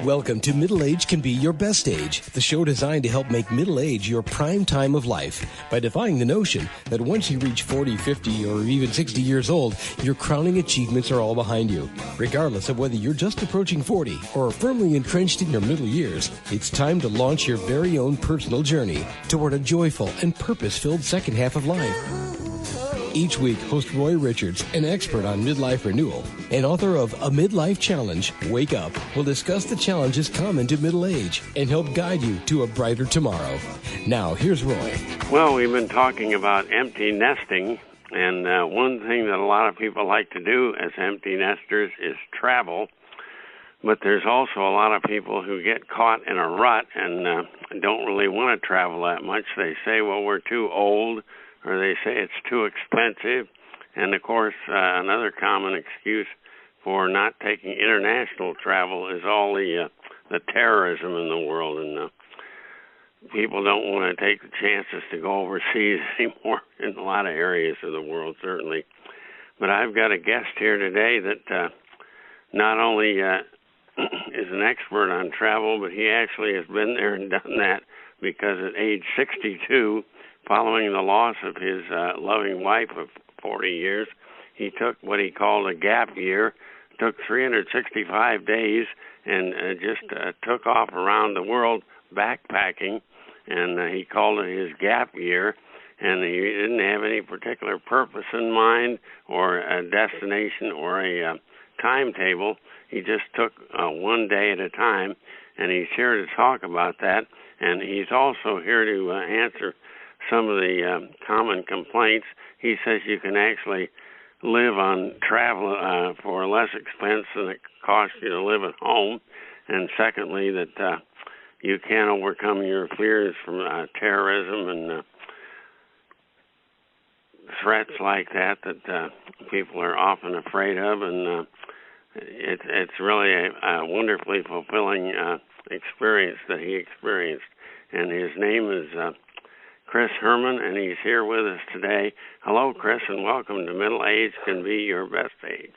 Welcome to Middle Age Can Be Your Best Age, the show designed to help make middle age your prime time of life by defying the notion that once you reach 40, 50, or even 60 years old, your crowning achievements are all behind you. Regardless of whether you're just approaching 40 or firmly entrenched in your middle years, it's time to launch your very own personal journey toward a joyful and purpose-filled second half of life. Each week, host Roy Richards, an expert on midlife renewal and author of A Midlife Challenge, Wake Up, will discuss the challenges common to middle age and help guide you to a brighter tomorrow. Now, here's Roy. Well, we've been talking about empty nesting, and one thing that a lot of people like to do as empty nesters is travel. But there's also a lot of people who get caught in a rut and don't really want to travel that much. They say, well, we're too old, or they say it's too expensive. And, of course, another common excuse for not taking international travel is all the terrorism in the world. And people don't want to take the chances to go overseas anymore in a lot of areas of the world, certainly. But I've got a guest here today that not only is an expert on travel, but he actually has been there and done that, because at age 62, following the loss of his loving wife of 40 years, he took what he called a gap year, took 365 days, and just took off around the world backpacking, and he called it his gap year, and he didn't have any particular purpose in mind or a destination or a timetable. He just took one day at a time, and he's here to talk about that, and he's also here to answer some of the common complaints. He says you can actually live on travel for less expense than it costs you to live at home. And secondly, that you can overcome your fears from terrorism and threats like that people are often afraid of. And it's really a wonderfully fulfilling experience that he experienced. And his name is Chris Herrmann, and he's here with us today. Hello, Chris, and welcome to Middle Age Can Be Your Best Age.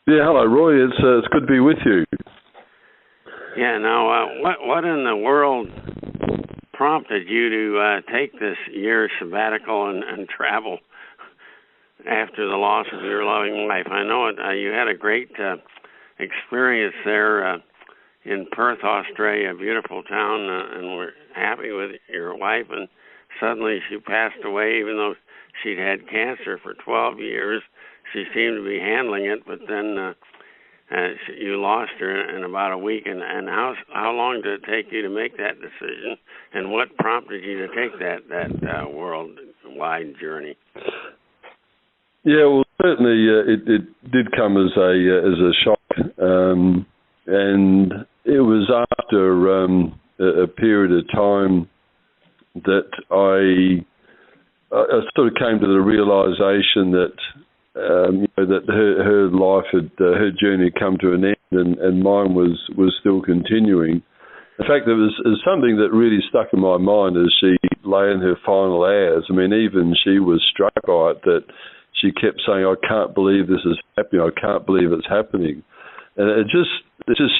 Yeah, hello, Roy. It's good to be with you. Yeah, now, what in the world prompted you to take this year sabbatical and travel after the loss of your loving wife? I know you had a great experience there in Perth, Australia, a beautiful town, and we're happy with your wife, and suddenly she passed away, even though she'd had cancer for 12 years. She seemed to be handling it, but then you lost her in about a week. And how long did it take you to make that decision, and what prompted you to take that worldwide journey? Yeah, well, certainly it did come as a shock, and it was after a period of time that I sort of came to the realization that that her life her journey had come to an end, and mine was still continuing. In fact, it was something that really stuck in my mind as she lay in her final hours. I mean, even she was struck by it, that she kept saying, "I can't believe this is happening. I can't believe it's happening." And it just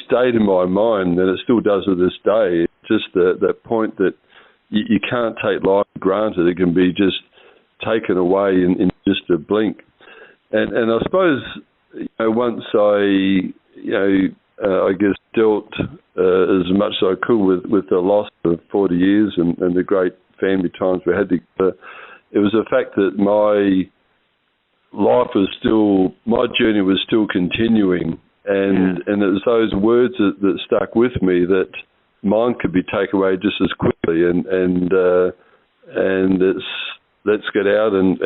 stayed in my mind, and it still does to this day. It's just that point that you can't take life for granted. It can be just taken away in just a blink. And I suppose once I guess dealt as much as I could with the loss of 40 years and the great family times we had together, it was the fact that my journey was still continuing. And it was those words that stuck with me, that mine could be taken away just as quickly, and it's let's get out and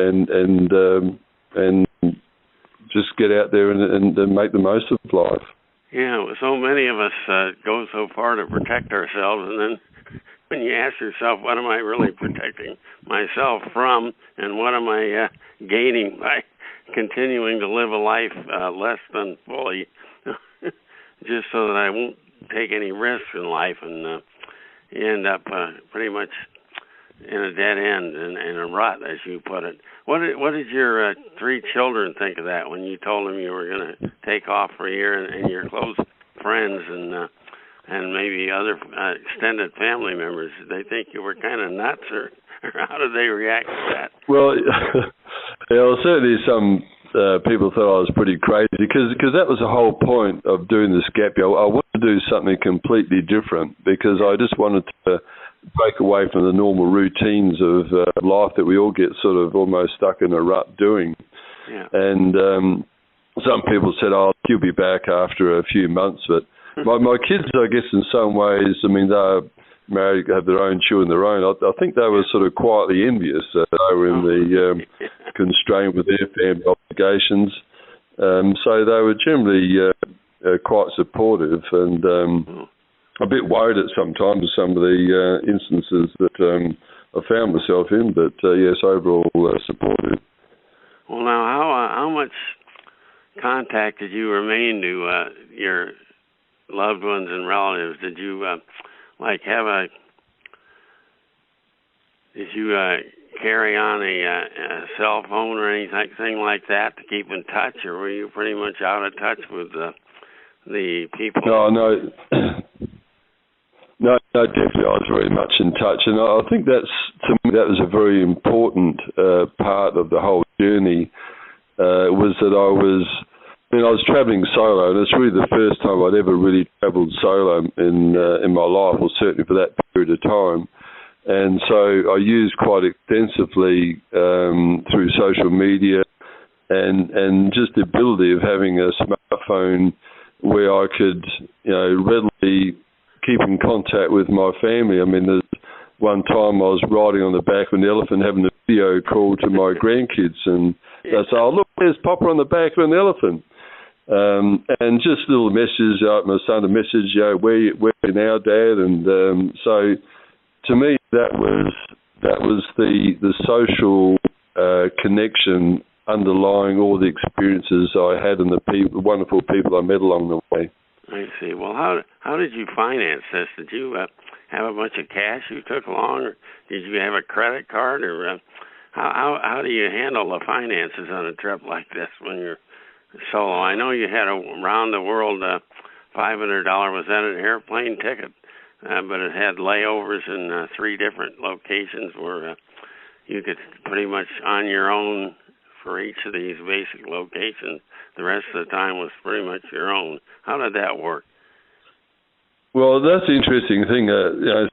just get out there and make the most of life. Yeah, so many of us go so far to protect ourselves, and then when you ask yourself, what am I really protecting myself from, and what am I gaining by continuing to live a life less than fully, just so that I won't take any risks in life, and you end up pretty much in a dead end, in a rut, as you put it. What did your 3 children think of that when you told them you were going to take off for a year, and your close friends and other extended family members? Did they think you were kind of nuts, or how did they react to that? Well, certainly some people thought I was pretty crazy because that was the whole point of doing this gap year. I wanted to do something completely different because I just wanted to break away from the normal routines of life that we all get sort of almost stuck in a rut doing. Yeah. And some people said, "Oh, you'll be back after a few months." But my kids, I guess, in some ways, I mean, they're married, have their own children, their own. I think they were sort of quietly envious that they were in the constrained with their family obligations. So they were generally quite supportive and a bit worried at sometimes some of the instances that I found myself in. But yes, overall supportive. Well, now, how much contact did you remain to your loved ones and relatives? Did you carry on a cell phone or anything like that to keep in touch, or were you pretty much out of touch with the people? No, definitely I was very much in touch, and I think to me that was a very important part of the whole journey. Was that I was travelling solo, and it's really the first time I'd ever really travelled solo in my life, or certainly for that period of time. And so I used quite extensively through social media and just the ability of having a smartphone where I could, readily keep in contact with my family. I mean, there's one time I was riding on the back of an elephant having a video call to my grandkids, and they say, "Oh, look, there's Papa on the back of an elephant." And just little messages, my son a message, where you now, Dad? And so to me, that was the social connection underlying all the experiences I had and the wonderful people I met along the way. I see. Well, how did you finance this? Did you have a bunch of cash you took along, or did you have a credit card, or how do you handle the finances on a trip like this when you're solo? I know you had a round the world $500. Was that an airplane ticket? But it had layovers in 3 different locations where you could pretty much on your own for each of these basic locations. The rest of the time was pretty much your own. How did that work? Well, that's the interesting thing.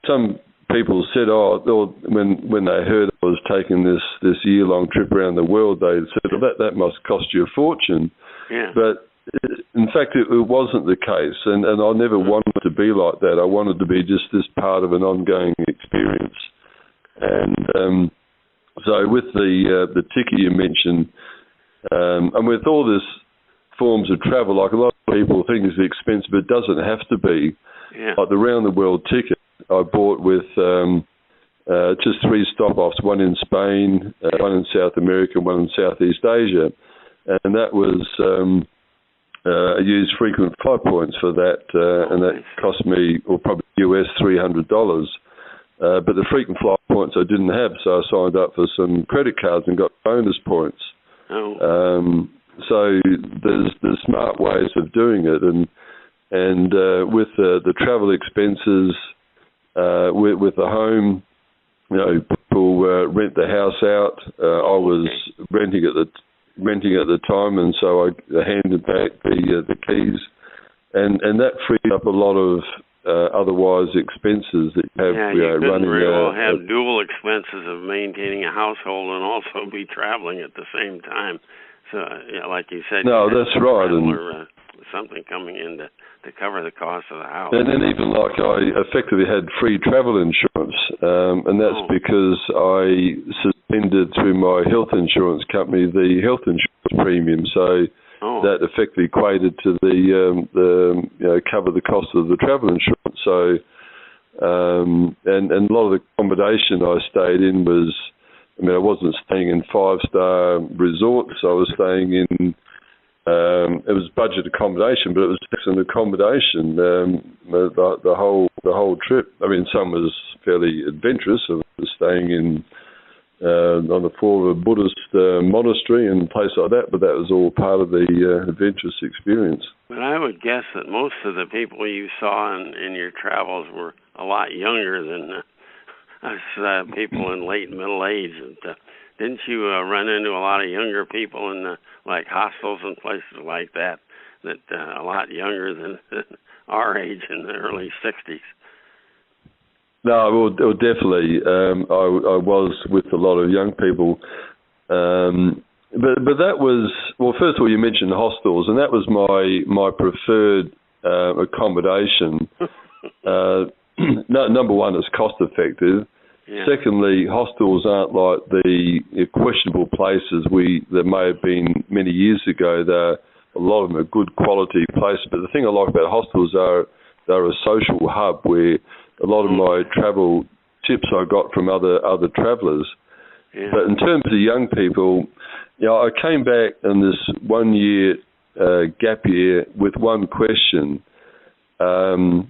Some people said, when they heard I was taking this year-long trip around the world, they said, well, that must cost you a fortune. Yeah. But in fact, it wasn't the case, and I never wanted to be like that. I wanted to be just this part of an ongoing experience. And so with the ticket you mentioned, and with all this forms of travel, like a lot of people think it's expensive, but it doesn't have to be. Yeah. Like the round-the-world ticket I bought with just 3 stop-offs, one in Spain, one in South America, one in Southeast Asia. And that was... I used frequent flyer points for that, and that cost me, probably US $300. But the frequent flyer points I didn't have, so I signed up for some credit cards and got bonus points. Oh. So there's smart ways of doing it, and with the travel expenses, with the home, people rent the house out. I was renting at the time, and so I handed back the keys, and that freed up a lot of otherwise expenses that you have. You couldn't really have dual expenses of maintaining a household and also be traveling at the same time. So, like you said, no, that's right, or something coming in to cover the cost of the house. And then even like I effectively had free travel insurance, and that's because I suspended through my health insurance company the health insurance premium, so that effectively equated to the cover the cost of the travel insurance. So and a lot of the accommodation I stayed in was, I wasn't staying in 5-star resorts. I was staying in it was budget accommodation, but it was excellent accommodation the whole trip. Some was fairly adventurous. I was staying in on the floor of a Buddhist monastery and place like that, but that was all part of the adventurous experience. But I would guess that most of the people you saw in your travels were a lot younger than us people in late middle age. And, didn't you run into a lot of younger people in like hostels and places like that a lot younger than our age in the early 60s? No, well definitely. I was with a lot of young people, but that was, well, first of all, you mentioned hostels, and that was my preferred accommodation. Number one, it's cost effective. Yeah. Secondly, hostels aren't like the questionable places that may have been many years ago. A lot of them are good quality places, but the thing I like about hostels they're a social hub where a lot of my travel tips I got from other travellers. Yeah. But in terms of young people, I came back in this 1 year gap year with one question. Why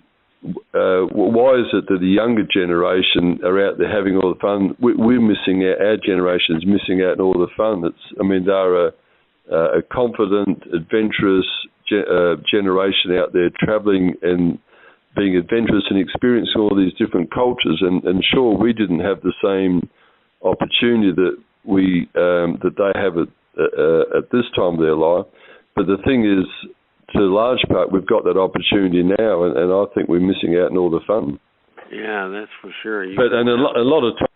is it that the younger generation are out there having all the fun? We're missing out. Our generation is missing out on all the fun. They're a confident, adventurous generation out there travelling and being adventurous and experiencing all these different cultures. And sure, we didn't have the same opportunity that they have at this time of their life. But the thing is, to a large part, we've got that opportunity now, and I think we're missing out on all the fun. Yeah, that's for sure. And a lot of times,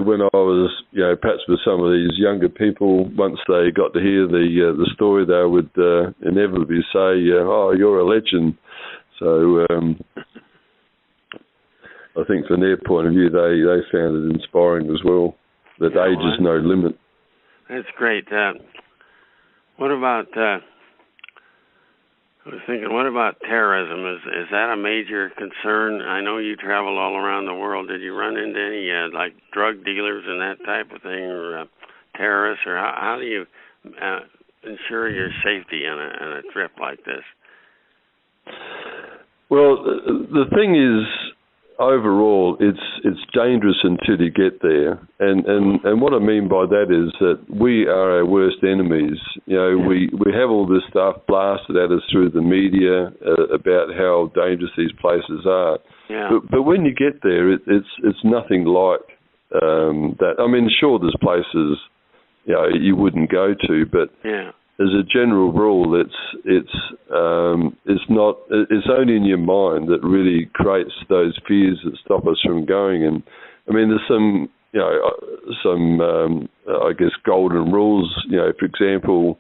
when I was, perhaps with some of these younger people, once they got to hear the story, they would inevitably say, "Oh, you're a legend." So I think from their point of view, they found it inspiring as well. That age is no limit. That's great. What about? I was thinking, what about terrorism? Is that a major concern? I know you travel all around the world. Did you run into any like drug dealers and that type of thing, or terrorists, or how do you ensure your safety on a trip like this? Well, the thing is, overall, it's dangerous until you get there, and what I mean by that is that we are our worst enemies. We have all this stuff blasted at us through the media about how dangerous these places are. Yeah. But when you get there, it's nothing like that. I mean, sure, there's places you wouldn't go to, but as a general rule, it's only in your mind that really creates those fears that stop us from going. And I mean, there's some I guess golden rules. For example,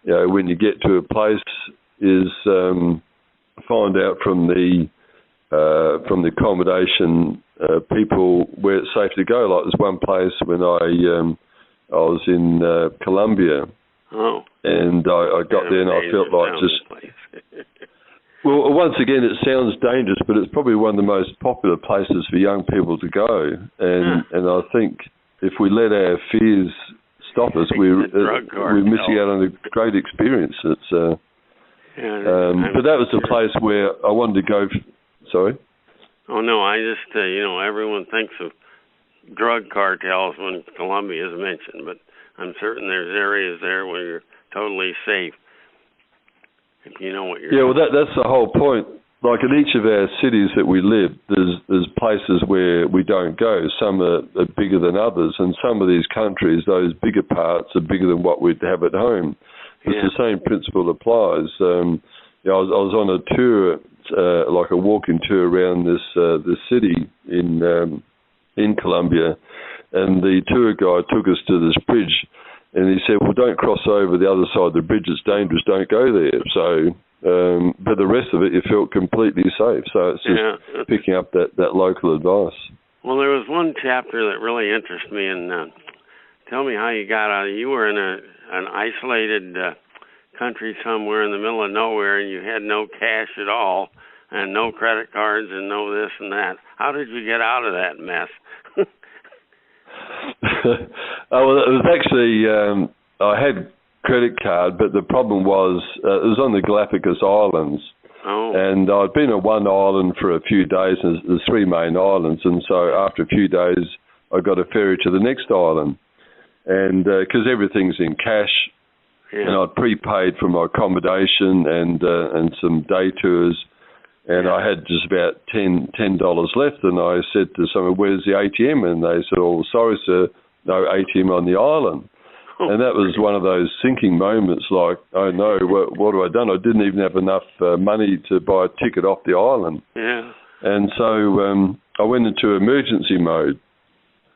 when you get to a place, is find out from the accommodation people where it's safe to go. Like there's one place when I was in Colombia. Oh. And I got there and I felt like just... Well, once again, it sounds dangerous, but it's probably one of the most popular places for young people to go. And I think if we let our fears stop us, we're missing out on a great experience. But that was the place where I wanted to go... Sorry? Oh, no, I just, everyone thinks of drug cartels when Colombia is mentioned, but I'm certain there's areas there where you're totally safe if you know what you're doing. Well, that's the whole point. Like in each of our cities that we live, there's places where we don't go. Some are bigger than others, and some of these countries, those bigger parts are bigger than what we'd have at home. It's the same principle applies. I was on a tour, like a walking tour around this city in Colombia, and the tour guide took us to this bridge, and he said, "Well, don't cross over the other side of the bridge. It's dangerous. Don't go there." So, but the rest of it, you felt completely safe. So it's just picking up that local advice. Well, there was one chapter that really interested me, and tell me how you got out. You were in an isolated country somewhere in the middle of nowhere, and you had no cash at all, and no credit cards, and no this and that. How did you get out of that mess? Well, it was actually, I had credit card, but the problem was it was on the Galapagos Islands. Oh. And I'd been on one island for a few days, and there's three main islands, and so after a few days, I got a ferry to the next island. And because everything's in cash, and I'd prepaid for my accommodation and some day tours, And I had just about $10 left, and I said to someone, "Where's the ATM?" And they said, "Oh, sorry, sir, no ATM on the island." And that was one of those sinking moments, like, oh no, what have I done? I didn't even have enough money to buy a ticket off the island. Yeah. And so I went into emergency mode.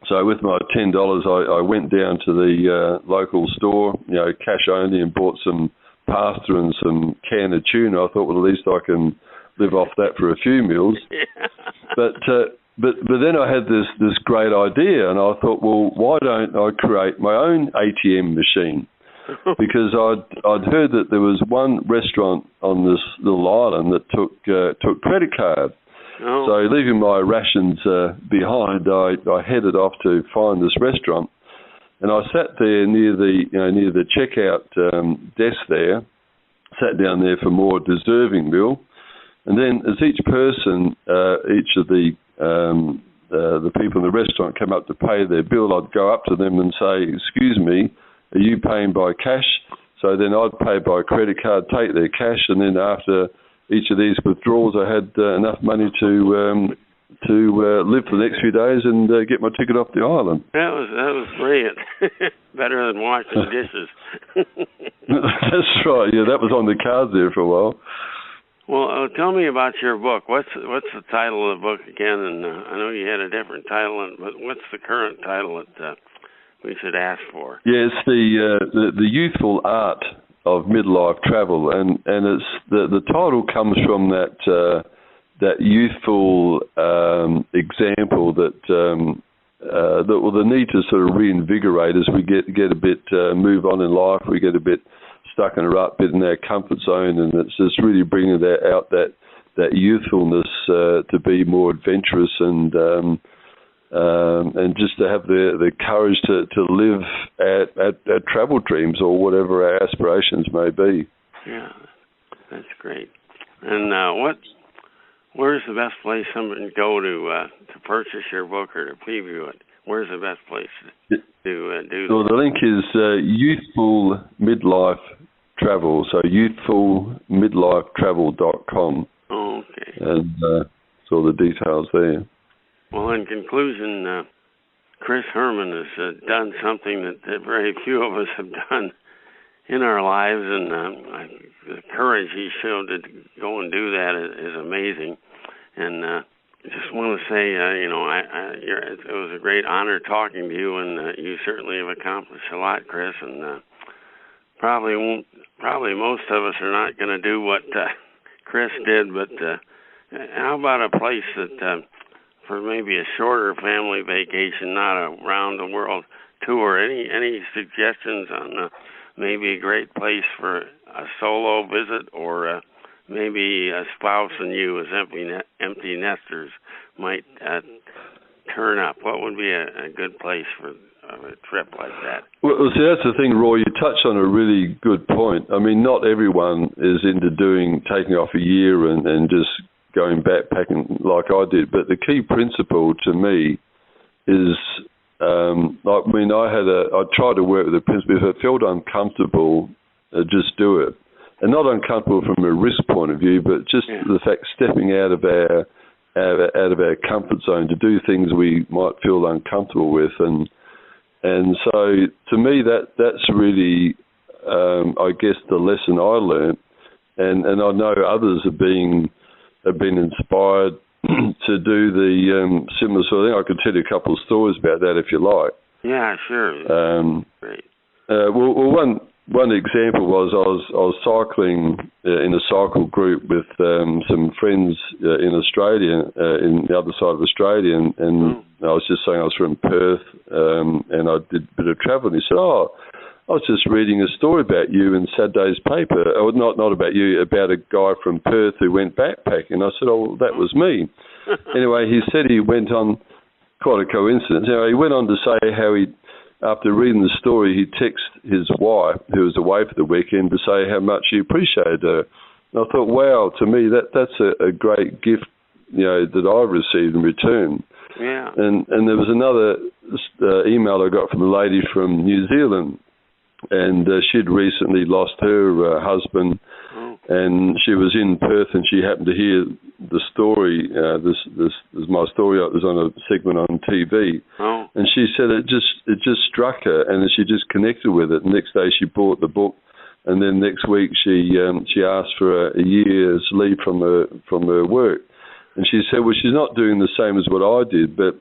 So with my $10, I went down to the local store, cash only, and bought some pasta and some can of tuna. I thought, well, at least I can live off that for a few meals. Yeah. But then I had this great idea, and I thought, well, why don't I create my own ATM machine? Because I'd heard that there was one restaurant on this little island that took credit card. Oh. So leaving my rations behind, I headed off to find this restaurant, and I sat there near the checkout desk there, sat down there for more deserving meal, and then as each person, each of the people in the restaurant came up to pay their bill, I'd go up to them and say, "Excuse me, are you paying by cash?" So then I'd pay by credit card, take their cash, and then after each of these withdrawals, I had enough money to live for the next few days and get my ticket off the island. That was brilliant. Better than washing dishes. That's right. Yeah, that was on the cards there for a while. Well, tell me about your book. What's the title of the book again? And I know you had a different title, but what's the current title that we should ask for? Yeah, it's the Youthful Art of Midlife Travel, and it's the title comes from that youthful example that the need to sort of reinvigorate as we get a bit move on in life. We get a bit stuck in a rut, bit in our comfort zone, and it's just really bringing that youthfulness to be more adventurous and just to have the courage to live at travel dreams or whatever our aspirations may be. Yeah, that's great. And where's the best place someone can go to purchase your book or to preview it? Where's the best place to do that? Well, the link is Youthful Midlife Travel, so youthfulmidlifetravel.com. Oh, okay. And it's all the details there. Well, in conclusion, Chris Herrmann has done something that very few of us have done in our lives, and the courage he showed to go and do that is amazing. And I just want to say, it was a great honor talking to you, and you certainly have accomplished a lot, Chris. And probably most of us are not going to do what Chris did, but how about a place that for maybe a shorter family vacation, not a round the world tour? Any suggestions on maybe a great place for a solo visit, or maybe a spouse and you as empty nesters might turn up? What would be a good place for a trip like that? Well, see, that's the thing, Roy. You touched on a really good point. I mean, not everyone is into taking off a year and just going backpacking like I did. But the key principle to me is, I tried to work with the principle. If it felt uncomfortable, just do it. And not uncomfortable from a risk point of view, but just the fact stepping out of our comfort zone to do things we might feel uncomfortable with, and so to me that's really I guess the lesson I learned, and I know others have been inspired to do the similar sort of thing. I could tell you a couple of stories about that if you like. Yeah, sure. Great. Well, one example was I was cycling in a cycle group with some friends in Australia, in the other side of Australia, and I was just saying I was from Perth, and I did a bit of travel, and he said, I was just reading a story about you in Saturday's paper, or not about you, about a guy from Perth who went backpacking. I said, oh, that was me. Anyway, he said he went on, quite a coincidence, he went on to say how after reading the story, he texted his wife, who was away for the weekend, to say how much he appreciated her. And I thought, wow, to me, that's a great gift, that I received in return. Yeah. And there was another email I got from a lady from New Zealand, and she'd recently lost her husband, and she was in Perth, and she happened to hear the story. This is my story. It was on a segment on TV, and she said it just struck her, and she just connected with it. The next day she bought the book, and then next week she asked for a year's leave from her work, and she said, well, she's not doing the same as what I did, but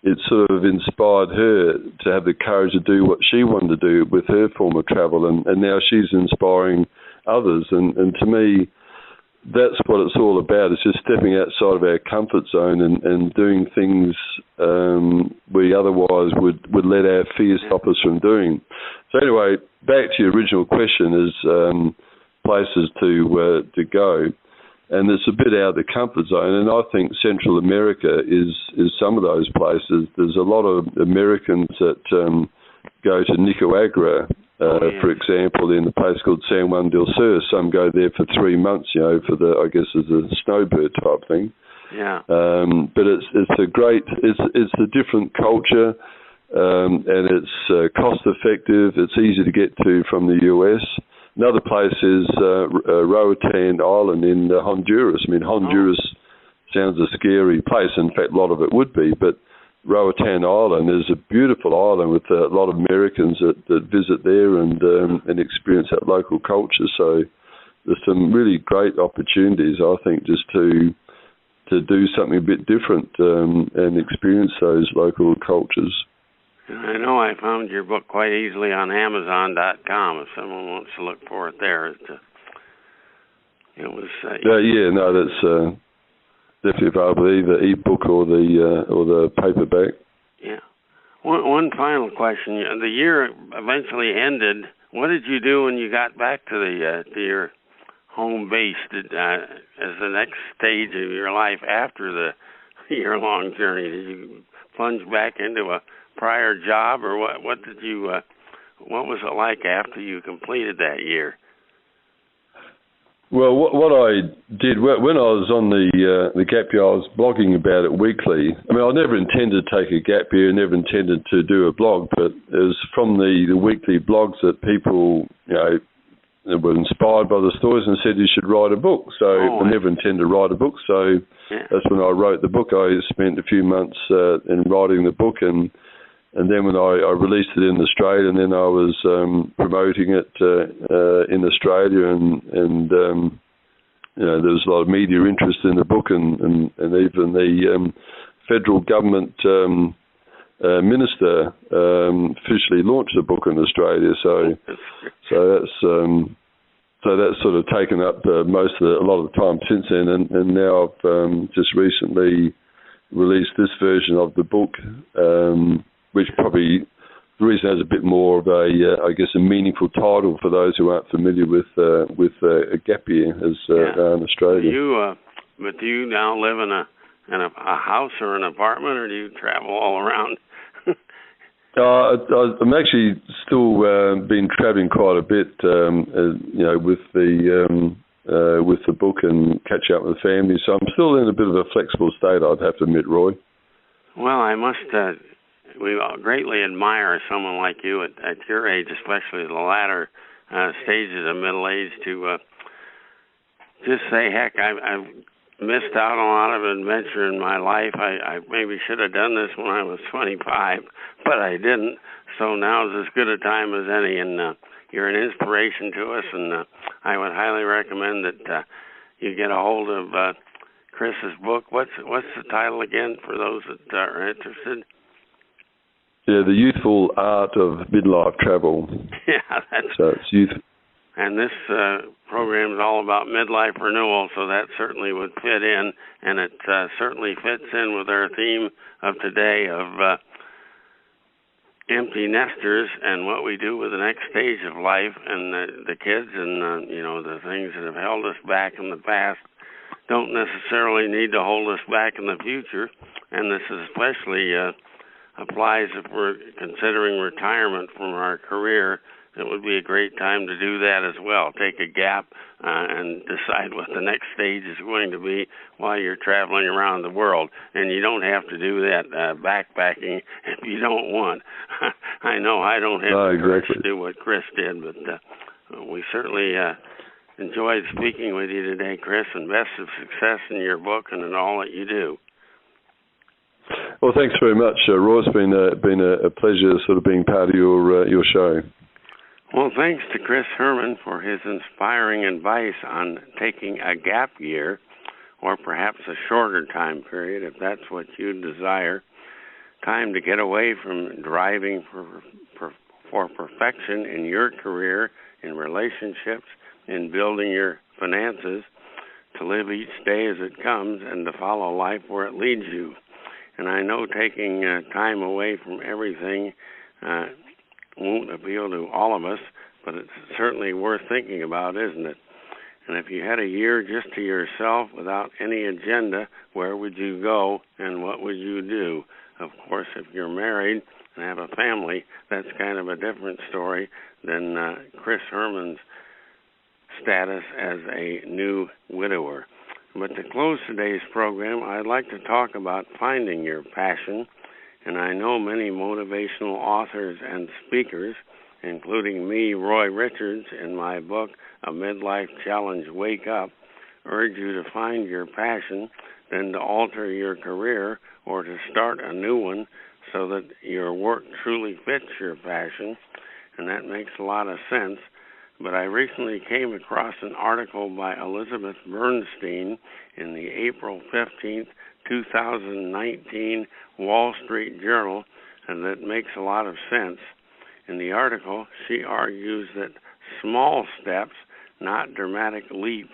it sort of inspired her to have the courage to do what she wanted to do with her form of travel, and now she's inspiring others. And to me, that's what it's all about. It's just stepping outside of our comfort zone and doing things we otherwise would let our fears stop us from doing. So anyway, back to your original question is places to go. And it's a bit out of the comfort zone, and I think Central America is some of those places. There's a lot of Americans that go to Nicaragua, for example, in a place called San Juan del Sur. Some go there for 3 months, for I guess as a snowbird type thing. Yeah. But it's a different culture, and it's cost effective. It's easy to get to from the US. Another place is Roatan Island in Honduras. I mean, Honduras sounds a scary place. In fact, a lot of it would be. But Roatan Island is a beautiful island with a lot of Americans that visit there and experience that local culture. So there's some really great opportunities, I think, just to do something a bit different and experience those local cultures. I know I found your book quite easily on Amazon.com if someone wants to look for it there. That's definitely available, either ebook or the paperback. Yeah. One final question. The year eventually ended. What did you do when you got back to your home base? As the next stage of your life after the year-long journey, did you plunge back into a prior job, or what was it like after you completed that year? Well, what I did when I was on the gap year, I was blogging about it weekly. I mean, I never intended to take a gap year, never intended to do a blog, but it was from the weekly blogs that people, were inspired by the stories and said you should write a book. So I never intended to write a book. So that's when I wrote the book. I spent a few months in writing the book, and then when I released it in Australia, and then I was promoting it in Australia, and there was a lot of media interest in the book, and even the federal government minister officially launched the book in Australia. So that's sort of taken up a lot of the time since then, and now I've just recently released this version of the book. Which probably the reason has a bit more of a meaningful title for those who aren't familiar with a gap year as in Australia. But do you now live in a house or an apartment, or do you travel all around? I'm actually still been traveling quite a bit, with the book and catch up with the family. So I'm still in a bit of a flexible state, I'd have to admit, Roy. Well, I must. We greatly admire someone like you at your age, especially the latter stages of middle age, to just say, heck, I've missed out on a lot of adventure in my life. I maybe should have done this when I was 25, but I didn't. So now is as good a time as any, and you're an inspiration to us, and I would highly recommend that you get a hold of Chris's book. What's the title again for those that are interested? Yeah, The Youthful Art of Midlife Travel. Yeah, it's youth. And this program is all about midlife renewal, so that certainly would fit in, and it certainly fits in with our theme of today of empty nesters and what we do with the next stage of life, and the kids and the things that have held us back in the past don't necessarily need to hold us back in the future, and this especially applies if we're considering retirement from our career. It would be a great time to do that as well. Take a gap and decide what the next stage is going to be while you're traveling around the world. And you don't have to do that backpacking if you don't want. I know I don't have the courage to do what Chris did, but we certainly enjoyed speaking with you today, Chris, and best of success in your book and in all that you do. Well, thanks very much, Roy. It's been a pleasure sort of being part of your show. Well, thanks to Chris Herrmann for his inspiring advice on taking a gap year, or perhaps a shorter time period if that's what you desire. Time to get away from driving for perfection in your career, in relationships, in building your finances, to live each day as it comes and to follow life where it leads you. And I know taking time away from everything won't appeal to all of us, but it's certainly worth thinking about, isn't it? And if you had a year just to yourself without any agenda, where would you go and what would you do? Of course, if you're married and have a family, that's kind of a different story than Chris Herrmann's status as a new widower. But to close today's program, I'd like to talk about finding your passion. And I know many motivational authors and speakers, including me, Roy Richards, in my book, A Midlife Challenge, Wake Up, urge you to find your passion, then to alter your career or to start a new one so that your work truly fits your passion. And that makes a lot of sense. But I recently came across an article by Elizabeth Bernstein in the April 15th, 2019 Wall Street Journal, and that makes a lot of sense. In the article, she argues that small steps, not dramatic leaps,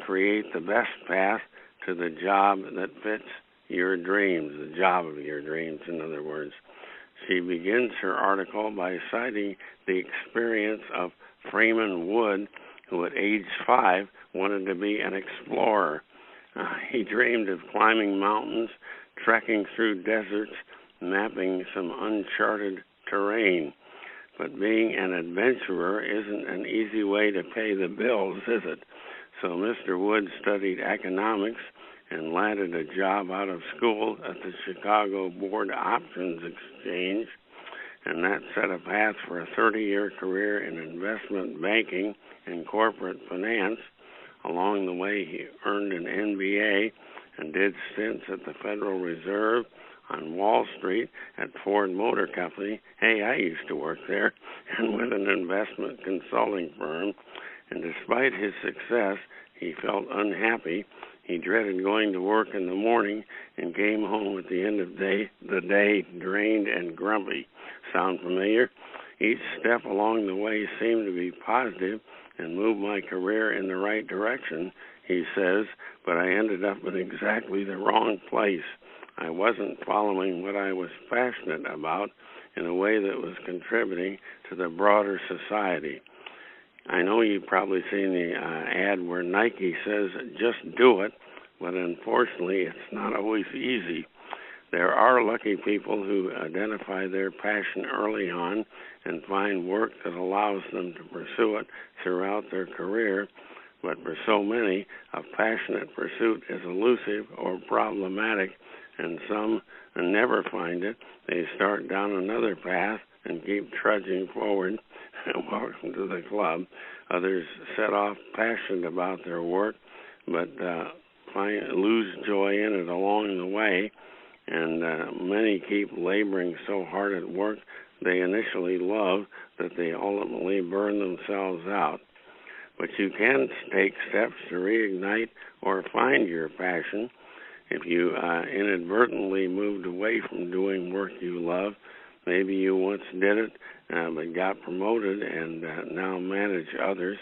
create the best path to the job that fits your dreams, the job of your dreams, in other words. She begins her article by citing the experience of Freeman Wood, who at age 5 wanted to be an explorer. He dreamed of climbing mountains, trekking through deserts, mapping some uncharted terrain. But being an adventurer isn't an easy way to pay the bills, is it? So Mr. Wood studied economics and landed a job out of school at the Chicago Board Options Exchange, and that set a path for a 30-year career in investment banking and corporate finance. Along the way, he earned an MBA and did stints at the Federal Reserve, on Wall Street, at Ford Motor Company. Hey, I used to work there, and with an investment consulting firm. And despite his success, he felt unhappy. He dreaded going to work in the morning and came home at the end of the day drained and grumpy. Sound familiar? Each step along the way seemed to be positive and moved my career in the right direction, he says, but I ended up in exactly the wrong place. I wasn't following what I was passionate about in a way that was contributing to the broader society. I know you've probably seen the ad where Nike says, just do it, but unfortunately it's not always easy. There are lucky people who identify their passion early on and find work that allows them to pursue it throughout their career, but for so many, a passionate pursuit is elusive or problematic, and some never find it. They start down another path and keep trudging forward. Welcome to the club. Others set off passionate about their work, but lose joy in it along the way, and many keep laboring so hard at work they initially love that they ultimately burn themselves out. But you can take steps to reignite or find your passion. If you inadvertently moved away from doing work you love, maybe you once did it but got promoted and now manage others,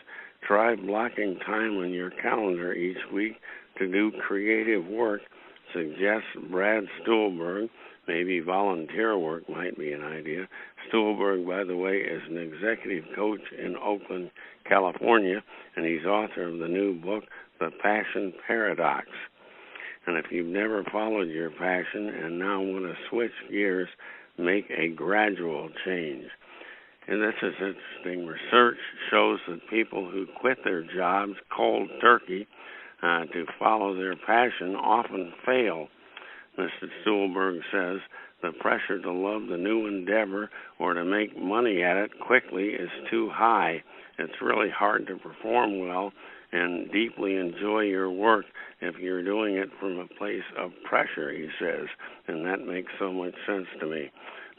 try blocking time on your calendar each week to do creative work, suggests Brad Stuhlberg. Maybe volunteer work might be an idea. Stuhlberg, by the way, is an executive coach in Oakland, California, and he's author of the new book, The Passion Paradox. And if you've never followed your passion and now want to switch gears, make a gradual change. And this is interesting. Research shows that people who quit their jobs cold turkey to follow their passion often fail. Mr. Stuhlberg says The pressure to love the new endeavor or to make money at it quickly is too high. It's really hard to perform well and deeply enjoy your work if you're doing it from a place of pressure, he says, and that makes so much sense to me.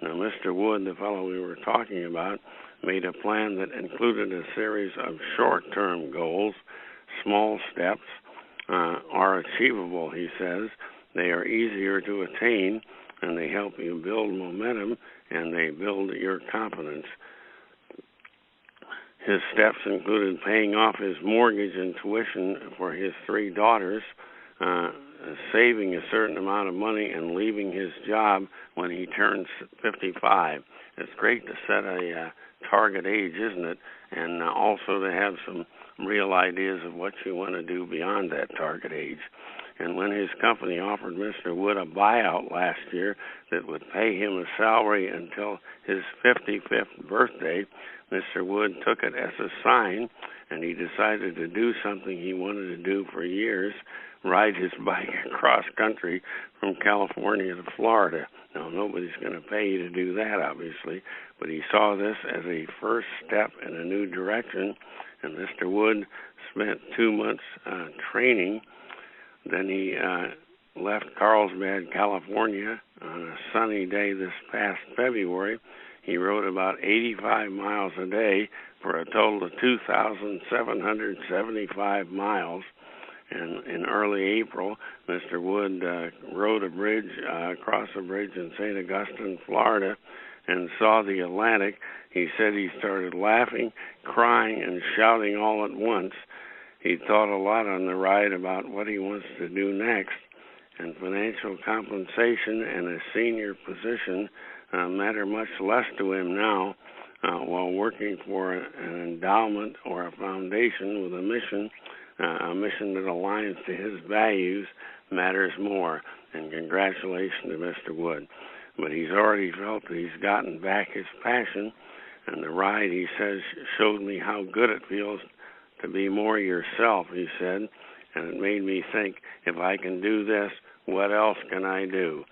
Now, Mr. Wood, the fellow we were talking about, made a plan that included a series of short-term goals. Small steps are achievable, he says. They are easier to attain, and they help you build momentum, and they build your confidence. His steps included paying off his mortgage and tuition for his 3 daughters, saving a certain amount of money, and leaving his job when he turns 55. It's great to set a target age, isn't it? And also to have some real ideas of what you want to do beyond that target age. And when his company offered Mr. Wood a buyout last year that would pay him a salary until his 55th birthday, Mr. Wood took it as a sign, and he decided to do something he wanted to do for years, ride his bike across country from California to Florida. Now, nobody's going to pay you to do that, obviously, but he saw this as a first step in a new direction, and Mr. Wood spent 2 months training. Then he left Carlsbad, California on a sunny day this past February. He rode about 85 miles a day for a total of 2,775 miles. And in early April, Mr. Wood rode across a bridge in St. Augustine, Florida, and saw the Atlantic. He said he started laughing, crying, and shouting all at once. He thought a lot on the ride about what he wants to do next, and financial compensation and a senior position matter much less to him now, while working for an endowment or a foundation with a mission that aligns to his values matters more. And congratulations to Mr. Wood. But he's already felt that he's gotten back his passion, and the ride, he says, showed me how good it feels to be more yourself, he said, and it made me think, if I can do this, what else can I do?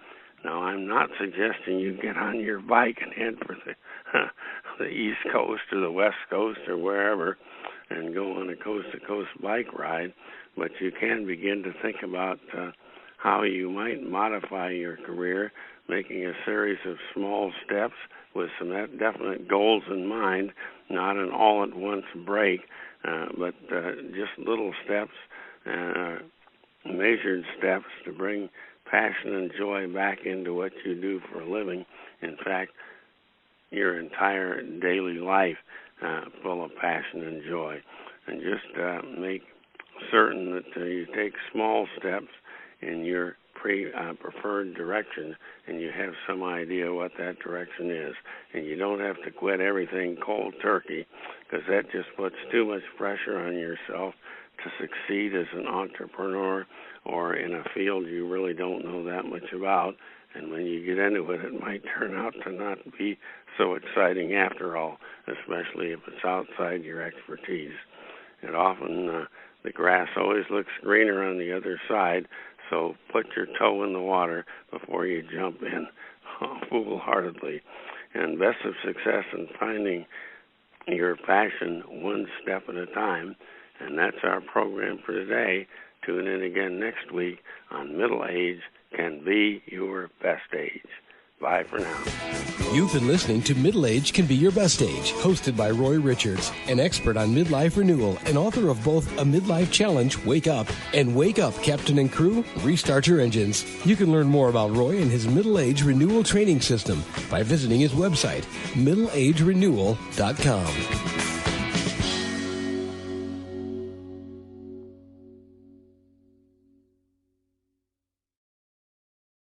Now, I'm not suggesting you get on your bike and head for the East Coast or the West Coast or wherever and go on a coast-to-coast bike ride, but you can begin to think about how you might modify your career, making a series of small steps with some definite goals in mind, not an all-at-once break, but just little steps, measured steps to bring passion and joy back into what you do for a living. In fact, your entire daily life full of passion and joy. And just make certain that you take small steps in your preferred direction, and you have some idea what that direction is. And you don't have to quit everything cold turkey, because that just puts too much pressure on yourself to succeed as an entrepreneur or in a field you really don't know that much about. And when you get into it, it might turn out to not be so exciting after all, especially if it's outside your expertise. And often the grass always looks greener on the other side, so put your toe in the water before you jump in foolhardily. And best of success in finding your passion one step at a time. And that's our program for today. Tune in again next week on Middle Age Can Be Your Best Age. Bye for now. You've been listening to Middle Age Can Be Your Best Age, hosted by Roy Richards, an expert on midlife renewal and author of both A Midlife Challenge, Wake Up, and Wake Up, Captain and Crew, Restart Your Engines. You can learn more about Roy and his Middle Age Renewal Training System by visiting his website, middleagerenewal.com.